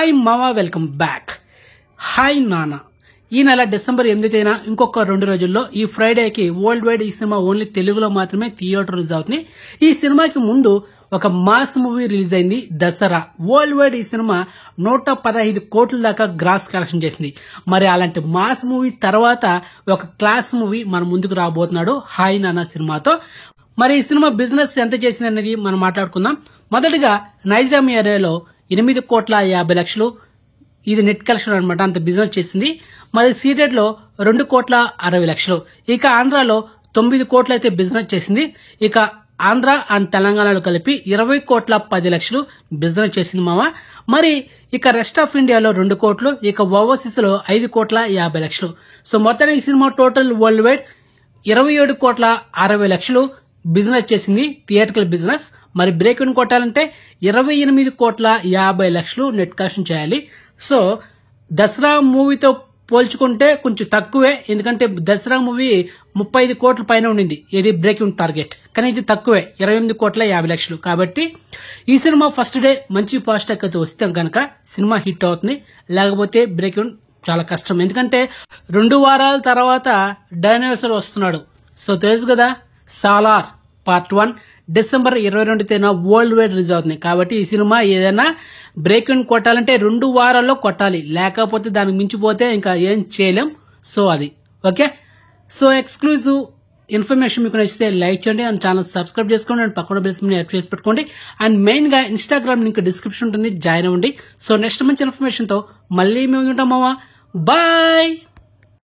Hi మామా, welcome back. Hi నాన్న. ఈ నెల డిసెంబర్ 8న ఇంకొక 2 రోజుల్లో ఈ ఫ్రైడేకి వరల్డ్ వైడ్ ఈ సినిమా ఓన్లీ తెలుగులో మాత్రమే థియేటర్ రిలీజ్ అవుతుంది. ఈ సినిమాకి ముందు ఒక మాస్ మూవీ రిలీజ్ అయింది, దసరా. వరల్డ్ వైడ్ ఈ సినిమా 115 కోట్ల దాకా గ్రాస్ కలెక్షన్ చేసింది. మరి అలాంటి మాస్ మూవీ తర్వాత ఒక క్లాస్ మూవీ మన ముందుకు రాబోతున్నాడు హాయ్ నాన్న సినిమాతో. మరి ఈ సినిమా బిజినెస్ ఎంత చేసింది అనేది మనం మాట్లాడుకుందాం. మొదటిగా నైజాం ఏరియాలో 8,50,00,000 ఇది నెట్ కలెక్షన్ అనమాట, అంత బిజినెస్ చేసింది. మరి సీడెడ్ లో 2,60,00,000. ఇక ఆంధ్రాలో 9 కోట్లు అయితే బిజినెస్ చేసింది. ఇక ఆంధ్ర అండ్ తెలంగాణలో కలిపి 20,10,00,000 బిజినెస్ చేసింది మామ. మరి ఇక రెస్ట్ ఆఫ్ ఇండియాలో 2 కోట్లు, ఇక ఓవర్సీస్ లో 5,50,00,000. సో మొత్తానికి ఈ cinema total world wide 27,60,00,000 business చేసింది, థియేటర్కల్ బిజినెస్. మరి బ్రేక్ ఇన్ కొట్టాలంటే 28,50,00,000 నెట్ కలెక్షన్ చేయాలి. సో దసరా మూవీతో పోల్చుకుంటే కొంచెం తక్కువే, ఎందుకంటే దసరా మూవీ 35 కోట్ల పైన ఉండింది, ఇది బ్రేక్ ఇన్ టార్గెట్. కానీ ఇది తక్కువే, 28,50,00,000. కాబట్టి ఈ సినిమా ఫస్ట్ డే మంచి పాజిటివ్ అయితే వస్తే కనుక సినిమా హిట్ అవుతుంది, లేకపోతే బ్రేక్ ఇన్ చాలా కష్టం. ఎందుకంటే 2 వారాల తర్వాత డైనోసార్ వస్తున్నాడు. సో తెలుసు కదా, సాలార్ పార్ట్ 1 డిసెంబర్ 22న వరల్డ్ వైడ్ రిలీజ్ అవుతుంది. కాబట్టి ఈ సినిమా ఏదైనా బ్రేక్ ఇన్ కొట్టాలంటే 2 వారాల్లో కొట్టాలి, లేకపోతే దానికి మించిపోతే ఇంకా ఏం చేయలేం. సో అది ఓకే. సో ఎక్స్క్లూజివ్ ఇన్ఫర్మేషన్ మీకు నచ్చితే లైక్ చేయండి అండ్ ఛానల్ సబ్స్క్రైబ్ చేసుకోండి అండ్ పక్కన బెల్స్ యాడ్ చేసి పెట్టుకోండి. అండ్ మెయిన్ గా ఇన్స్టాగ్రామ్ లింక్ డిస్క్రిప్షన్ ఉంటుంది, జాయిన్ అవ్వండి. సో నెక్స్ట్ మంచి ఇన్ఫర్మేషన్ తో మళ్ళీ మేము ఉంటాం మామ. బాయ్.